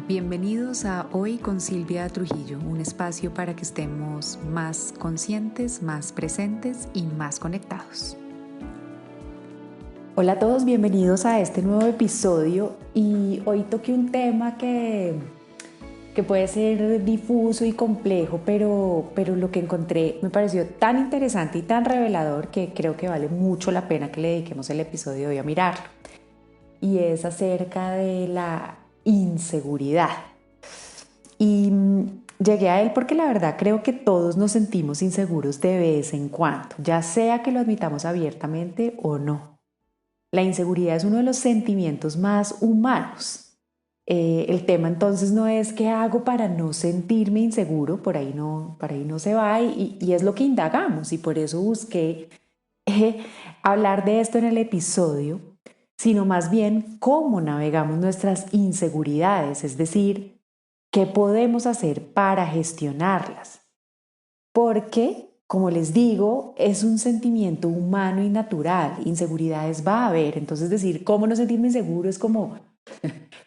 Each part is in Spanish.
Bienvenidos a Hoy con Silvia Trujillo, un espacio para que estemos más conscientes, más presentes y más conectados. Hola a todos, bienvenidos a este nuevo episodio y hoy toqué un tema que puede ser difuso y complejo, pero lo que encontré me pareció tan interesante y tan revelador que creo que vale mucho la pena que le dediquemos el episodio de hoy a mirarlo. Y es acerca de la inseguridad. Y llegué a él porque la verdad creo que todos nos sentimos inseguros de vez en cuando, ya sea que lo admitamos abiertamente o no. La inseguridad es uno de los sentimientos más humanos. El tema entonces no es qué hago para no sentirme inseguro, por ahí no se va y es lo que indagamos y por eso busqué hablar de esto en el episodio, sino más bien cómo navegamos nuestras inseguridades, es decir, qué podemos hacer para gestionarlas. Porque, como les digo, es un sentimiento humano y natural. Inseguridades va a haber. Entonces decir cómo no sentirme inseguro es como,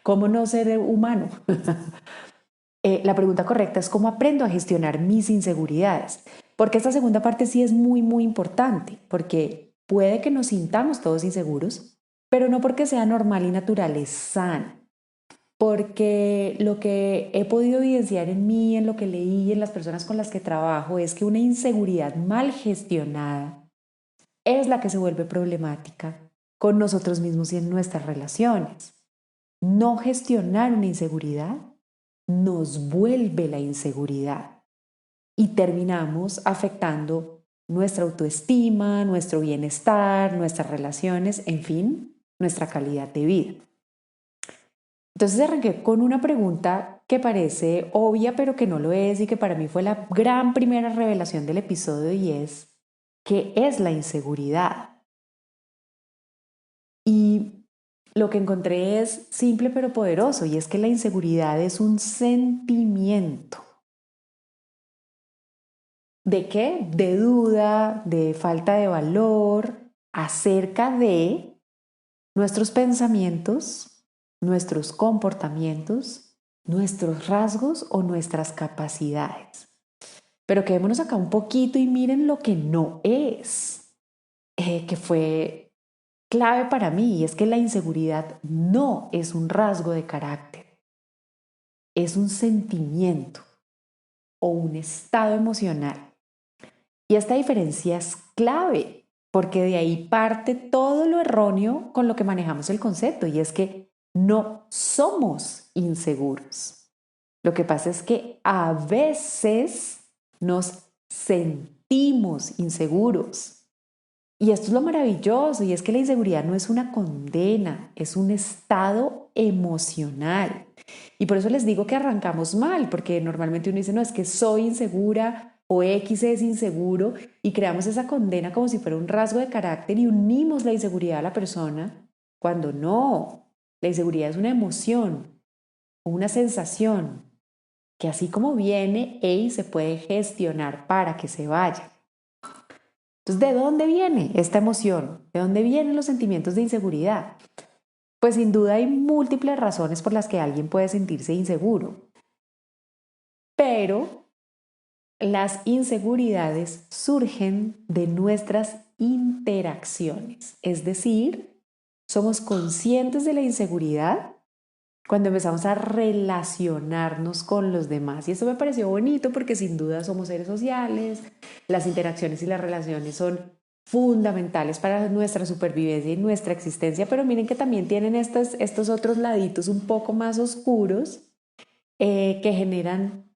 ¿cómo no ser humano? La pregunta correcta es cómo aprendo a gestionar mis inseguridades. Porque esta segunda parte sí es muy, muy importante. Porque puede que nos sintamos todos inseguros, pero no porque sea normal y natural, es sano. Porque lo que he podido evidenciar en mí, en lo que leí, en las personas con las que trabajo, es que una inseguridad mal gestionada es la que se vuelve problemática con nosotros mismos y en nuestras relaciones. No gestionar una inseguridad nos vuelve la inseguridad y terminamos afectando nuestra autoestima, nuestro bienestar, nuestras relaciones, en fin, nuestra calidad de vida. Entonces arranqué con una pregunta que parece obvia pero que no lo es y que para mí fue la gran primera revelación del episodio y es ¿qué es la inseguridad? Y lo que encontré es simple pero poderoso y es que la inseguridad es un sentimiento. ¿De qué? De duda, de falta de valor acerca de nuestros pensamientos, nuestros comportamientos, nuestros rasgos o nuestras capacidades. Pero quedémonos acá un poquito y miren lo que no es, que fue clave para mí, y es que la inseguridad no es un rasgo de carácter, es un sentimiento o un estado emocional. Y esta diferencia es clave, porque de ahí parte todo lo erróneo con lo que manejamos el concepto, y es que no somos inseguros. Lo que pasa es que a veces nos sentimos inseguros. Y esto es lo maravilloso, y es que la inseguridad no es una condena, es un estado emocional. Y por eso les digo que arrancamos mal, porque normalmente uno dice, no, es que soy insegura o X es inseguro, y creamos esa condena como si fuera un rasgo de carácter y unimos la inseguridad a la persona, cuando no, la inseguridad es una emoción o una sensación que así como viene, se puede gestionar para que se vaya. Entonces, ¿de dónde viene esta emoción? ¿De dónde vienen los sentimientos de inseguridad? Pues sin duda hay múltiples razones por las que alguien puede sentirse inseguro, pero las inseguridades surgen de nuestras interacciones, es decir, somos conscientes de la inseguridad cuando empezamos a relacionarnos con los demás. Y eso me pareció bonito porque sin duda somos seres sociales, las interacciones y las relaciones son fundamentales para nuestra supervivencia y nuestra existencia, pero miren que también tienen estos otros laditos un poco más oscuros que generan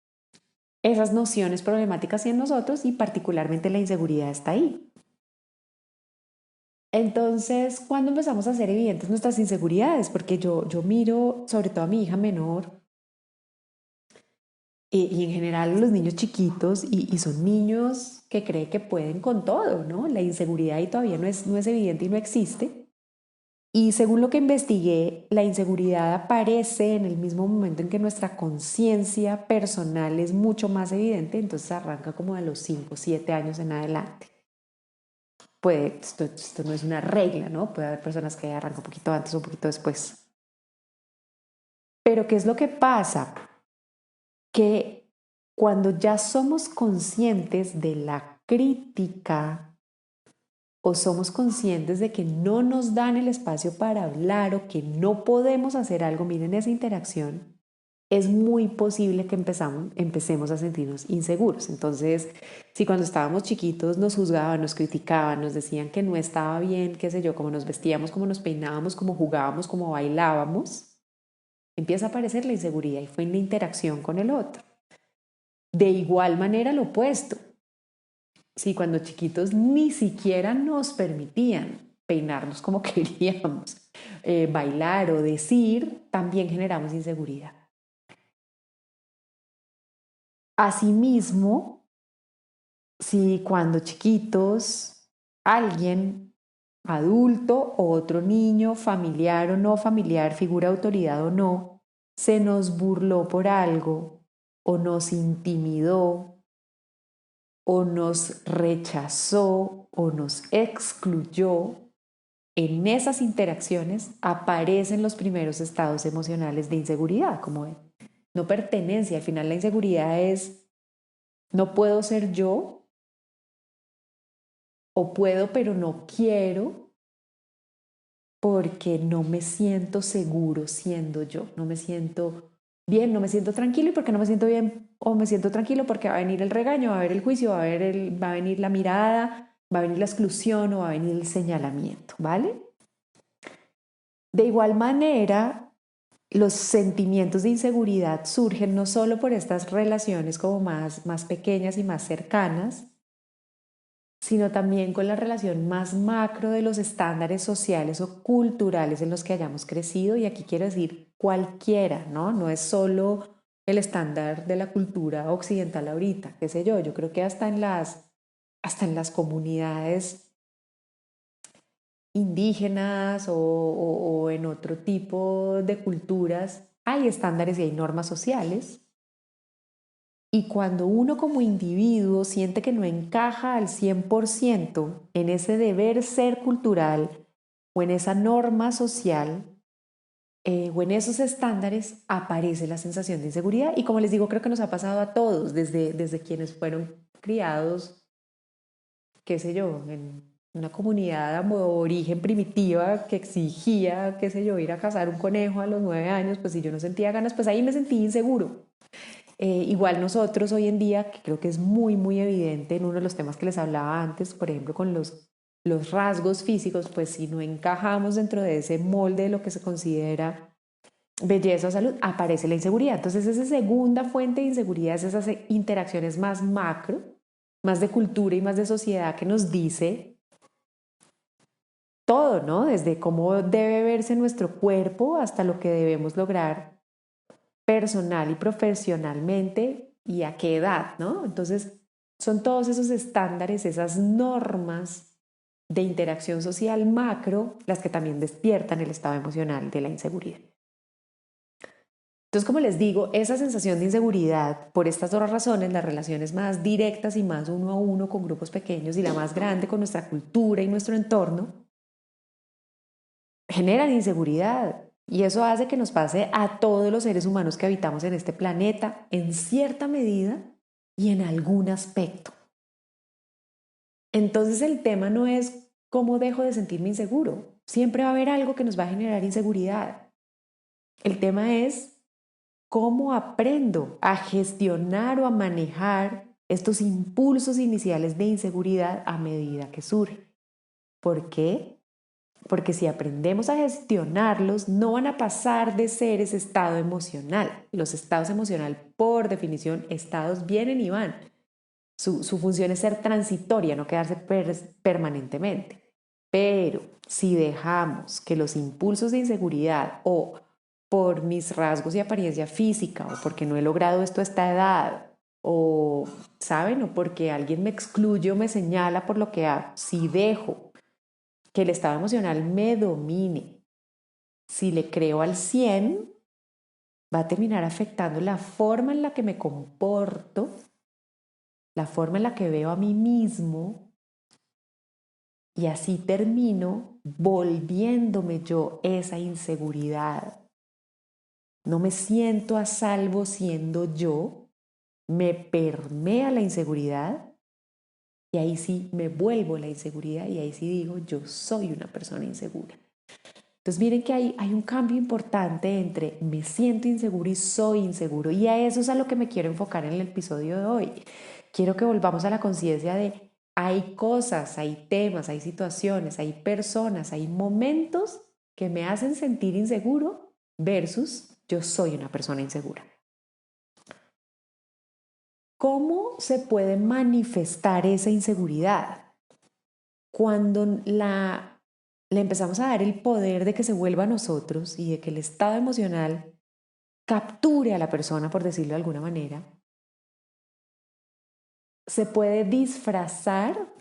esas nociones problemáticas en nosotros y particularmente la inseguridad está ahí. Entonces, ¿cuándo empezamos a hacer evidentes nuestras inseguridades? Porque yo miro sobre todo a mi hija menor y en general los niños chiquitos y son niños que creen que pueden con todo, ¿no? La inseguridad ahí todavía no es evidente y no existe. Y según lo que investigué, la inseguridad aparece en el mismo momento en que nuestra conciencia personal es mucho más evidente, entonces arranca como de los 5 7 años en adelante. Esto no es una regla, ¿no? Puede haber personas que arrancan un poquito antes o un poquito después. Pero ¿qué es lo que pasa? Que cuando ya somos conscientes de la crítica o somos conscientes de que no nos dan el espacio para hablar o que no podemos hacer algo, miren esa interacción, es muy posible que empecemos a sentirnos inseguros. Entonces, si cuando estábamos chiquitos nos juzgaban, nos criticaban, nos decían que no estaba bien, qué sé yo, cómo nos vestíamos, cómo nos peinábamos, cómo jugábamos, cómo bailábamos, empieza a aparecer la inseguridad y fue en la interacción con el otro. De igual manera, lo opuesto. Si cuando chiquitos ni siquiera nos permitían peinarnos como queríamos, bailar o decir, también generamos inseguridad. Asimismo, si cuando chiquitos alguien, adulto o otro niño, familiar o no familiar, figura de autoridad o no, se nos burló por algo o nos intimidó o nos rechazó o nos excluyó, en esas interacciones aparecen los primeros estados emocionales de inseguridad, como de no pertenencia. Al final la inseguridad es no puedo ser yo o puedo pero no quiero porque no me siento seguro siendo yo, no me siento bien, no me siento tranquilo y porque no me siento bien o me siento tranquilo porque va a venir el regaño, va a haber el juicio, va a venir la mirada, va a venir la exclusión o va a venir el señalamiento, ¿vale? De igual manera, los sentimientos de inseguridad surgen no solo por estas relaciones como más pequeñas y más cercanas, sino también con la relación más macro de los estándares sociales o culturales en los que hayamos crecido. Y aquí quiero decir cualquiera, ¿no? No es solo el estándar de la cultura occidental ahorita, qué sé yo. Yo creo que hasta en las comunidades indígenas o en otro tipo de culturas hay estándares y hay normas sociales. Y cuando uno como individuo siente que no encaja al 100% en ese deber ser cultural o en esa norma social o en esos estándares, aparece la sensación de inseguridad. Y como les digo, creo que nos ha pasado a todos, desde quienes fueron criados, qué sé yo, en una comunidad de origen primitiva que exigía, qué sé yo, ir a cazar un conejo a los 9 años, pues si yo no sentía ganas, pues ahí me sentí inseguro. Igual nosotros hoy en día, que creo que es muy evidente en uno de los temas que les hablaba antes, por ejemplo, con los rasgos físicos, pues si no encajamos dentro de ese molde de lo que se considera belleza o salud, aparece la inseguridad. Entonces esa segunda fuente de inseguridad es esas interacciones más macro, más de cultura y más de sociedad que nos dice todo, ¿no? Desde cómo debe verse nuestro cuerpo hasta lo que debemos lograr personal y profesionalmente y a qué edad, ¿no? Entonces, son todos esos estándares, esas normas de interacción social macro, las que también despiertan el estado emocional de la inseguridad. Entonces, como les digo, esa sensación de inseguridad, por estas dos razones, las relaciones más directas y más uno a uno con grupos pequeños y la más grande con nuestra cultura y nuestro entorno, generan inseguridad. Y eso hace que nos pase a todos los seres humanos que habitamos en este planeta en cierta medida y en algún aspecto. Entonces el tema no es cómo dejo de sentirme inseguro. Siempre va a haber algo que nos va a generar inseguridad. El tema es cómo aprendo a gestionar o a manejar estos impulsos iniciales de inseguridad a medida que surgen. ¿Por qué? Porque si aprendemos a gestionarlos, no van a pasar de ser ese estado emocional. Los estados emocionales, por definición, estados vienen y van. Su función es ser transitoria, no quedarse permanentemente. Pero si dejamos que los impulsos de inseguridad o por mis rasgos y apariencia física o porque no he logrado esto a esta edad o, ¿saben? O porque alguien me excluye o me señala por lo que hago, si dejo que el estado emocional me domine, si le creo al 100, va a terminar afectando la forma en la que me comporto, la forma en la que veo a mí mismo y así termino volviéndome yo esa inseguridad no me siento a salvo siendo yo, me permea la inseguridad y ahí sí me vuelvo la inseguridad y ahí sí digo, yo soy una persona insegura. Entonces miren que hay un cambio importante entre me siento inseguro y soy inseguro. Y a eso es a lo que me quiero enfocar en el episodio de hoy. Quiero que volvamos a la conciencia de hay cosas, hay temas, hay situaciones, hay personas, hay momentos que me hacen sentir inseguro versus yo soy una persona insegura. ¿Cómo se puede manifestar esa inseguridad? Cuando le empezamos a dar el poder de que se vuelva a nosotros y de que el estado emocional capture a la persona, por decirlo de alguna manera, se puede disfrazar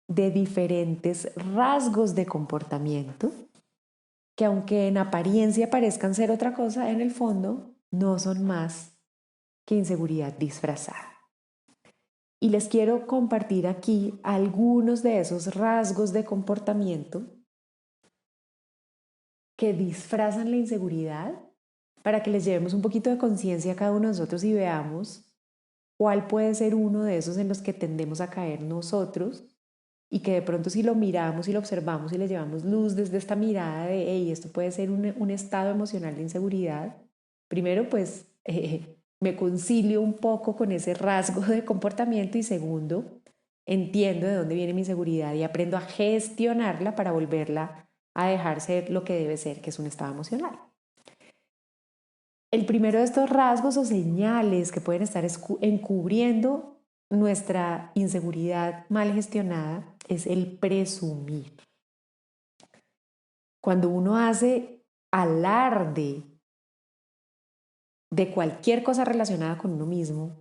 de diferentes rasgos de comportamiento que aunque en apariencia parezcan ser otra cosa, en el fondo no son más que inseguridad disfrazada. Y les quiero compartir aquí algunos de esos rasgos de comportamiento que disfrazan la inseguridad para que les llevemos un poquito de conciencia a cada uno de nosotros y veamos cuál puede ser uno de esos en los que tendemos a caer nosotros y que de pronto si lo miramos y lo observamos y le llevamos luz desde esta mirada de, hey, esto puede ser un estado emocional de inseguridad, primero pues me concilio un poco con ese rasgo de comportamiento y segundo, entiendo de dónde viene mi inseguridad y aprendo a gestionarla para volverla a dejar ser lo que debe ser, que es un estado emocional. El primero de estos rasgos o señales que pueden estar encubriendo nuestra inseguridad mal gestionada es el presumir. Cuando uno hace alarde de cualquier cosa relacionada con uno mismo,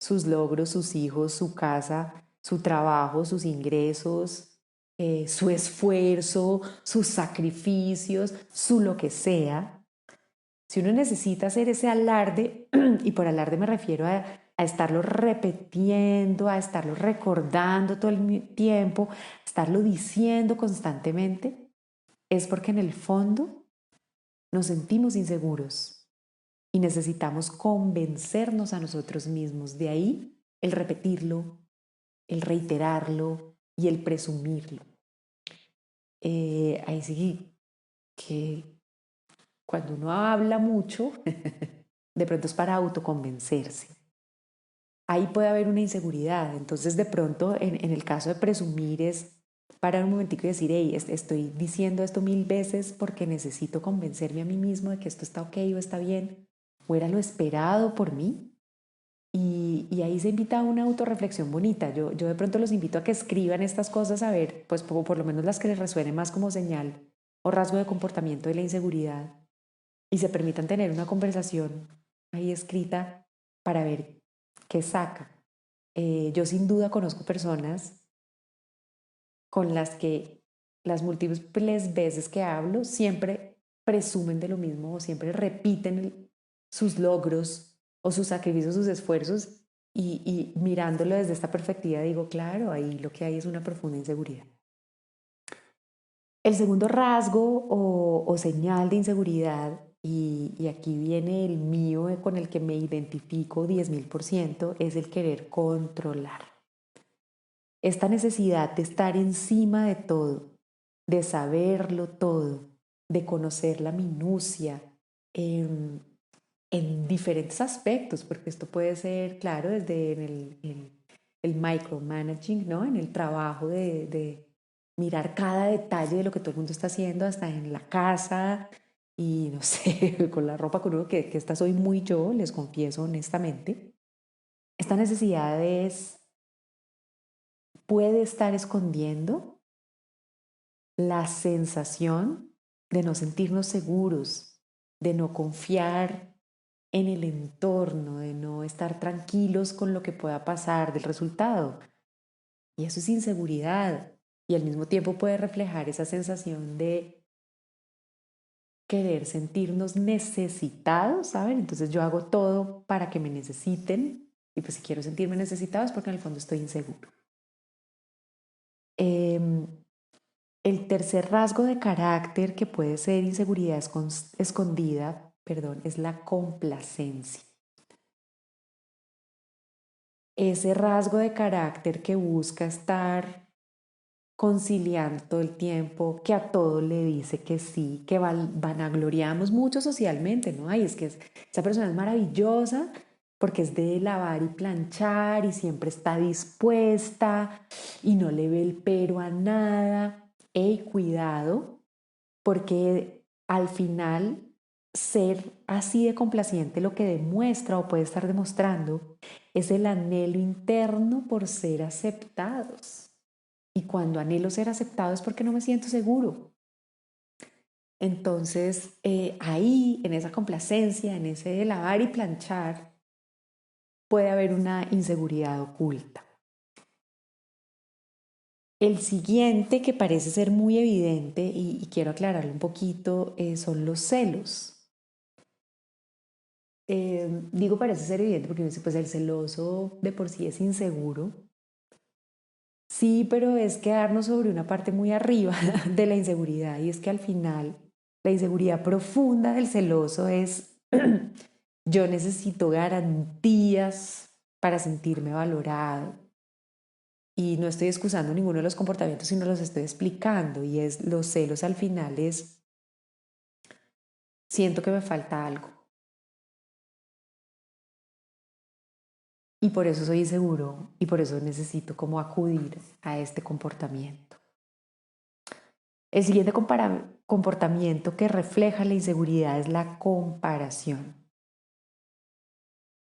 sus logros, sus hijos, su casa, su trabajo, sus ingresos, su esfuerzo, sus sacrificios, su lo que sea, si uno necesita hacer ese alarde, y por alarde me refiero a estarlo repitiendo, a estarlo recordando todo el tiempo, a estarlo diciendo constantemente, es porque en el fondo nos sentimos inseguros y necesitamos convencernos a nosotros mismos. De ahí el repetirlo, el reiterarlo y el presumirlo. Ahí sí que cuando uno habla mucho, de pronto es para autoconvencerse. Ahí puede haber una inseguridad. Entonces, de pronto, en el caso de presumir es parar un momentico y decir, hey, estoy diciendo esto 1000 veces porque necesito convencerme a mí mismo de que esto está ok o está bien, o era lo esperado por mí. Y ahí se invita a una autorreflexión bonita. Yo de pronto los invito a que escriban estas cosas, a ver, pues por lo menos las que les resuene más como señal o rasgo de comportamiento de la inseguridad y se permitan tener una conversación ahí escrita para ver qué saca. Yo sin duda conozco personas con las que las múltiples veces que hablo siempre presumen de lo mismo o siempre repiten sus logros o sus sacrificios, sus esfuerzos y mirándolo desde esta perspectiva digo, claro, ahí lo que hay es una profunda inseguridad. El segundo rasgo o señal de inseguridad, y aquí viene el mío con el que me identifico 10.000%, es el querer controlar. Esta necesidad de estar encima de todo, de saberlo todo, de conocer la minucia en diferentes aspectos, porque esto puede ser, claro, desde el micromanaging, ¿no? En el trabajo de mirar cada detalle de lo que todo el mundo está haciendo, hasta en la casa y no sé, con la ropa con uno, que esta soy muy yo, les confieso honestamente. Esta necesidad puede estar escondiendo la sensación de no sentirnos seguros, de no confiar en el entorno, de no estar tranquilos con lo que pueda pasar del resultado. Y eso es inseguridad. Y al mismo tiempo puede reflejar esa sensación de querer sentirnos necesitados, ¿saben? Entonces yo hago todo para que me necesiten. Y pues si quiero sentirme necesitado es porque en el fondo estoy inseguro. El tercer rasgo de carácter que puede ser inseguridad escondida perdón, es la complacencia. Ese rasgo de carácter que busca estar conciliando todo el tiempo, que a todo le dice que sí, que vanagloriamos mucho socialmente, ¿no? Ay, es que esa persona es maravillosa porque es de lavar y planchar y siempre está dispuesta y no le ve el pero a nada. Ey, cuidado, porque al final ser así de complaciente lo que demuestra o puede estar demostrando es el anhelo interno por ser aceptados. Y cuando anhelo ser aceptado es porque no me siento seguro. Entonces, ahí, en esa complacencia, en ese lavar y planchar, puede haber una inseguridad oculta. El siguiente, que parece ser muy evidente, y quiero aclararlo un poquito, son los celos. Digo parece ser evidente porque pues el celoso de por sí es inseguro. Sí, pero es quedarnos sobre una parte muy arriba de la inseguridad y es que al final la inseguridad profunda del celoso es yo necesito garantías para sentirme valorado y no estoy excusando ninguno de los comportamientos sino los estoy explicando y es los celos al final es siento que me falta algo y por eso soy inseguro y por eso necesito como acudir a este comportamiento. El siguiente comportamiento que refleja la inseguridad es la comparación.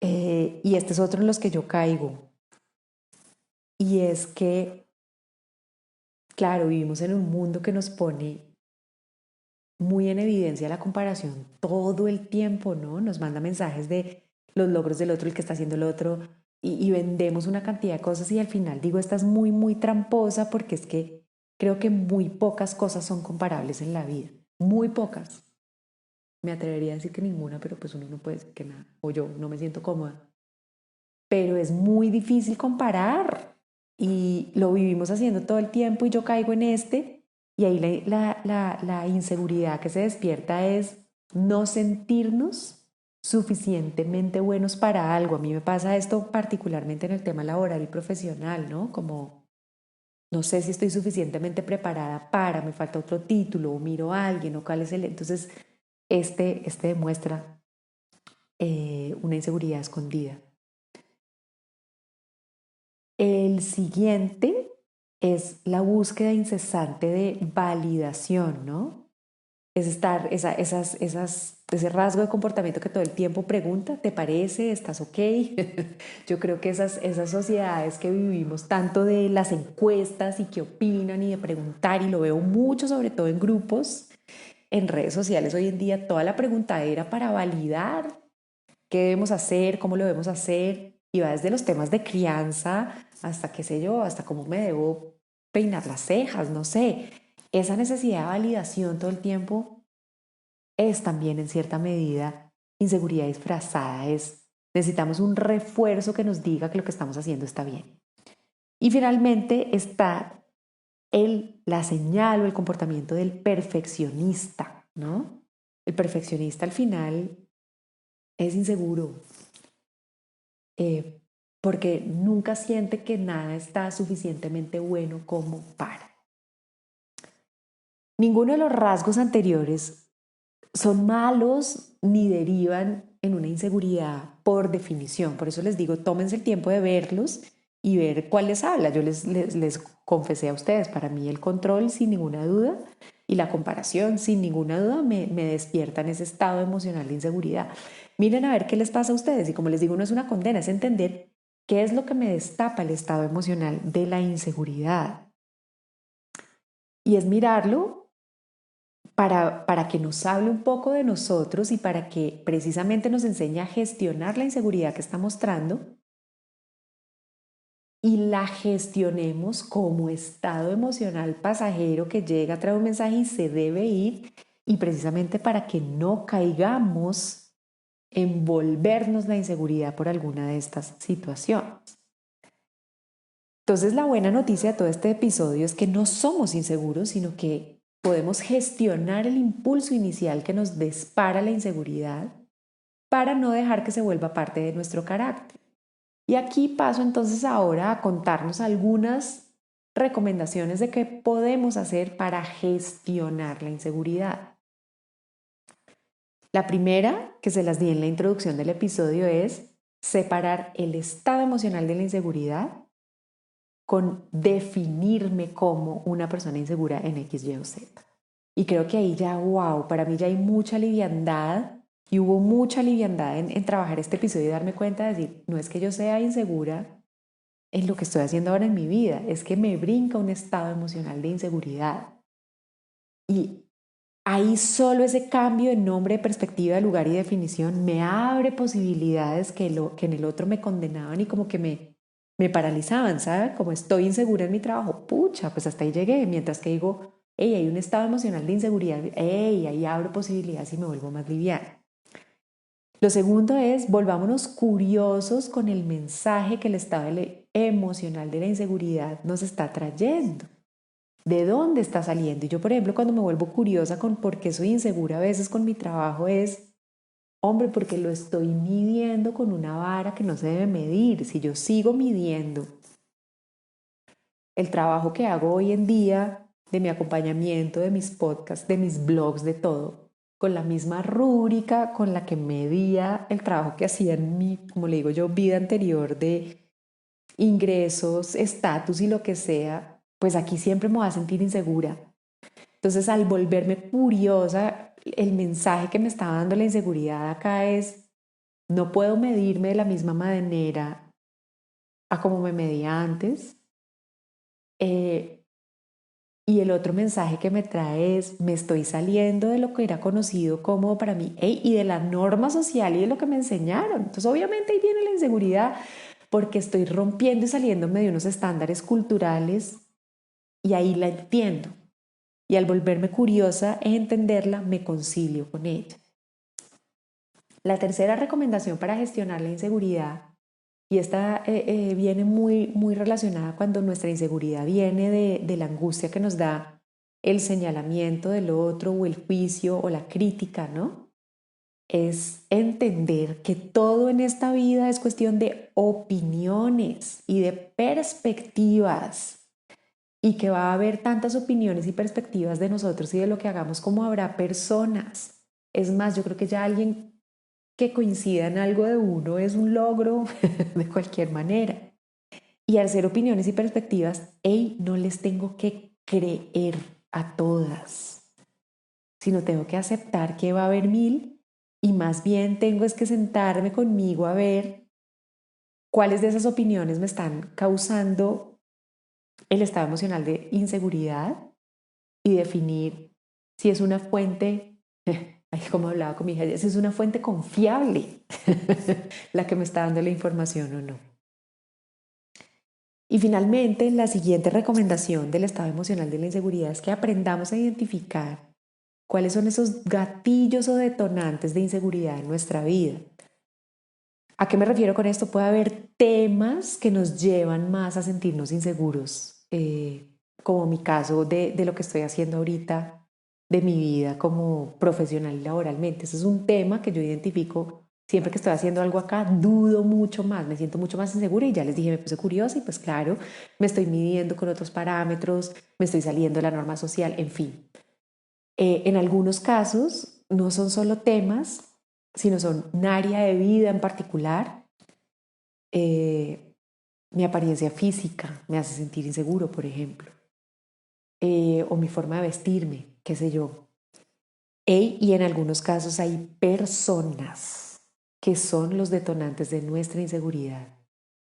Y este es otro en los que yo caigo. Y es que, claro, vivimos en un mundo que nos pone muy en evidencia la comparación todo el tiempo, ¿no? Nos manda mensajes de los logros del otro, el que está haciendo el otro, y vendemos una cantidad de cosas y al final digo, esta es muy, muy tramposa porque es que creo que muy pocas cosas son comparables en la vida. Muy pocas. Me atrevería a decir que ninguna, pero pues uno no puede decir que nada. O yo no me siento cómoda. Pero es muy difícil comparar y lo vivimos haciendo todo el tiempo y yo caigo en este y ahí la inseguridad que se despierta es no sentirnos suficientemente buenos para algo. A mí me pasa esto particularmente en el tema laboral y profesional, ¿no? Como no sé si estoy suficientemente preparada para, me falta otro título o miro a alguien o cuál es el... Entonces, este demuestra una inseguridad escondida. El siguiente es la búsqueda incesante de validación, ¿no? Es estar, ese rasgo de comportamiento que todo el tiempo pregunta, ¿te parece? ¿Estás ok? Yo creo que esas sociedades que vivimos tanto de las encuestas y qué opinan y de preguntar, y lo veo mucho, sobre todo en grupos, en redes sociales hoy en día, toda la preguntadera para validar qué debemos hacer, cómo lo debemos hacer, y va desde los temas de crianza hasta, qué sé yo, hasta cómo me debo peinar las cejas, no sé. Esa necesidad de validación todo el tiempo es también en cierta medida inseguridad disfrazada, es necesitamos un refuerzo que nos diga que lo que estamos haciendo está bien. Y finalmente está la señal o el comportamiento del perfeccionista, ¿no? El perfeccionista al final es inseguro, eh, porque nunca siente que nada está suficientemente bueno como para. Ninguno de los rasgos anteriores son malos ni derivan en una inseguridad por definición. Por eso les digo, tómense el tiempo de verlos y ver cuál les habla. Yo les confesé a ustedes, para mí el control sin ninguna duda y la comparación sin ninguna duda me despiertan ese estado emocional de inseguridad. Miren a ver qué les pasa a ustedes y como les digo, no es una condena, es entender qué es lo que me destapa el estado emocional de la inseguridad. Y es mirarlo para que nos hable un poco de nosotros y para que precisamente nos enseñe a gestionar la inseguridad que está mostrando y la gestionemos como estado emocional pasajero que llega, trae un mensaje y se debe ir, y precisamente para que no caigamos en volvernos la inseguridad por alguna de estas situaciones. Entonces la buena noticia de todo este episodio es que no somos inseguros, sino que podemos gestionar el impulso inicial que nos dispara la inseguridad para no dejar que se vuelva parte de nuestro carácter. Y aquí paso entonces ahora a contarnos algunas recomendaciones de qué podemos hacer para gestionar la inseguridad. La primera, que se las di en la introducción del episodio, es separar el estado emocional de la inseguridad con definirme como una persona insegura en X, Y o Z. Y creo que ahí ya, wow, para mí ya hay mucha liviandad y hubo mucha liviandad en trabajar este episodio y darme cuenta de decir, no es que yo sea insegura en lo que estoy haciendo ahora en mi vida, es que me brinca un estado emocional de inseguridad. Y ahí solo ese cambio de nombre, de perspectiva, de lugar y definición me abre posibilidades que en el otro me condenaban y como que me paralizaban, ¿sabes? Como estoy insegura en mi trabajo, pucha, pues hasta ahí llegué, mientras que digo, hey, hay un estado emocional de inseguridad, hey, ahí abro posibilidades y me vuelvo más liviana. Lo segundo es, volvámonos curiosos con el mensaje que el estado emocional de la inseguridad nos está trayendo. ¿De dónde está saliendo? Y yo, por ejemplo, cuando me vuelvo curiosa con por qué soy insegura a veces con mi trabajo es, hombre, porque lo estoy midiendo con una vara que no se debe medir. Si yo sigo midiendo el trabajo que hago hoy en día, de mi acompañamiento, de mis podcasts, de mis blogs, de todo, con la misma rúbrica con la que medía el trabajo que hacía en mi, como le digo yo, vida anterior de ingresos, estatus y lo que sea, pues aquí siempre me voy a sentir insegura. Entonces, al volverme curiosa, el mensaje que me está dando la inseguridad acá es, no puedo medirme de la misma manera a como me medía antes. Y el otro mensaje que me trae es, me estoy saliendo de lo que era conocido como para mí, y de la norma social y de lo que me enseñaron. Entonces, obviamente ahí viene la inseguridad porque estoy rompiendo y saliéndome de unos estándares culturales y ahí la entiendo. Y al volverme curiosa e entenderla, me concilio con ella. La tercera recomendación para gestionar la inseguridad, y esta viene muy relacionada cuando nuestra inseguridad viene de la angustia que nos da el señalamiento del otro o el juicio o la crítica, ¿no? Es entender que todo en esta vida es cuestión de opiniones y de perspectivas y que va a haber tantas opiniones y perspectivas de nosotros y de lo que hagamos como habrá personas. Es más, yo creo que ya alguien que coincida en algo de uno es un logro de cualquier manera. Y al ser opiniones y perspectivas, hey, no les tengo que creer a todas, sino tengo que aceptar que va a haber mil y más bien tengo es que sentarme conmigo a ver cuáles de esas opiniones me están causando el estado emocional de inseguridad y definir si es una fuente, como hablaba con mi hija, si es una fuente confiable la que me está dando la información o no. Y finalmente, la siguiente recomendación del estado emocional de la inseguridad es que aprendamos a identificar cuáles son esos gatillos o detonantes de inseguridad en nuestra vida. ¿A qué me refiero con esto? Puede haber temas que nos llevan más a sentirnos inseguros, como mi caso de lo que estoy haciendo ahorita, de mi vida como profesional y laboralmente. Ese es un tema que yo identifico siempre que estoy haciendo algo acá, dudo mucho más, me siento mucho más insegura y ya les dije, me puse curiosa y pues claro, me estoy midiendo con otros parámetros, me estoy saliendo de la norma social, en fin. En algunos casos no son solo temas, sino son un área de vida en particular. Mi apariencia física me hace sentir inseguro, por ejemplo. O mi forma de vestirme, qué sé yo. Y en algunos casos hay personas que son los detonantes de nuestra inseguridad.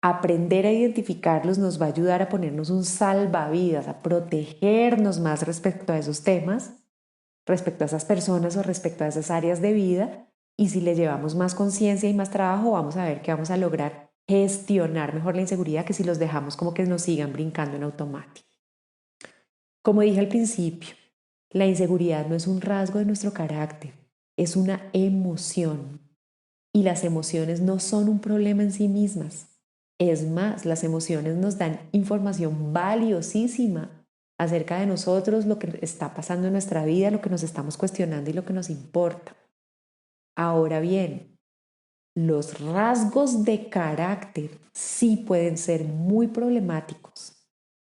Aprender a identificarlos nos va a ayudar a ponernos un salvavidas, a protegernos más respecto a esos temas, respecto a esas personas o respecto a esas áreas de vida. Y si le llevamos más conciencia y más trabajo, vamos a ver que vamos a lograr gestionar mejor la inseguridad que si los dejamos como que nos sigan brincando en automático. Como dije al principio, la inseguridad no es un rasgo de nuestro carácter, es una emoción. Y las emociones no son un problema en sí mismas. Es más, las emociones nos dan información valiosísima acerca de nosotros, lo que está pasando en nuestra vida, lo que nos estamos cuestionando y lo que nos importa. Ahora bien, los rasgos de carácter sí pueden ser muy problemáticos.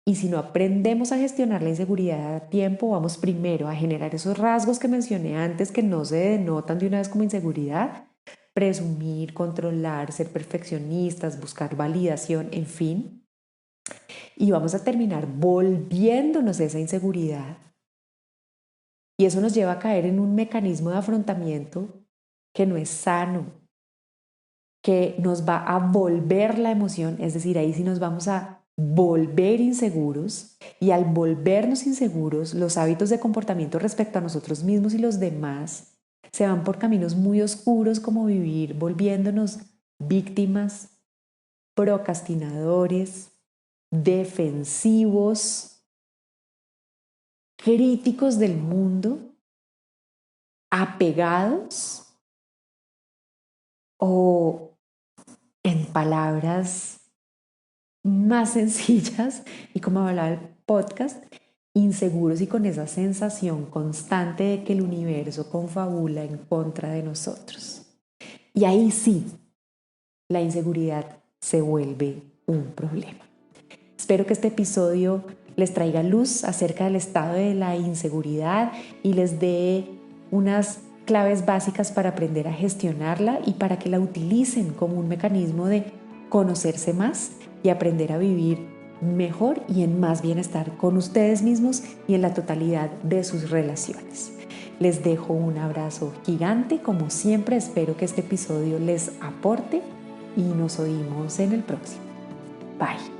Y si no aprendemos a gestionar la inseguridad a tiempo, vamos primero a generar esos rasgos que mencioné antes que no se denotan de una vez como inseguridad: presumir, controlar, ser perfeccionistas, buscar validación, en fin. Y vamos a terminar volviéndonos esa inseguridad. Y eso nos lleva a caer en un mecanismo de afrontamiento que no es sano, que nos va a volver la emoción, es decir, ahí sí nos vamos a volver inseguros, y al volvernos inseguros, los hábitos de comportamiento respecto a nosotros mismos y los demás se van por caminos muy oscuros, como vivir volviéndonos víctimas, procrastinadores, defensivos, críticos del mundo, apegados, o en palabras más sencillas y como hablaba el podcast, inseguros y con esa sensación constante de que el universo confabula en contra de nosotros. Y ahí sí, la inseguridad se vuelve un problema. Espero que este episodio les traiga luz acerca del estado de la inseguridad y les dé unas claves básicas para aprender a gestionarla y para que la utilicen como un mecanismo de conocerse más y aprender a vivir mejor y en más bienestar con ustedes mismos y en la totalidad de sus relaciones. Les dejo un abrazo gigante. Como siempre, espero que este episodio les aporte y nos oímos en el próximo. Bye.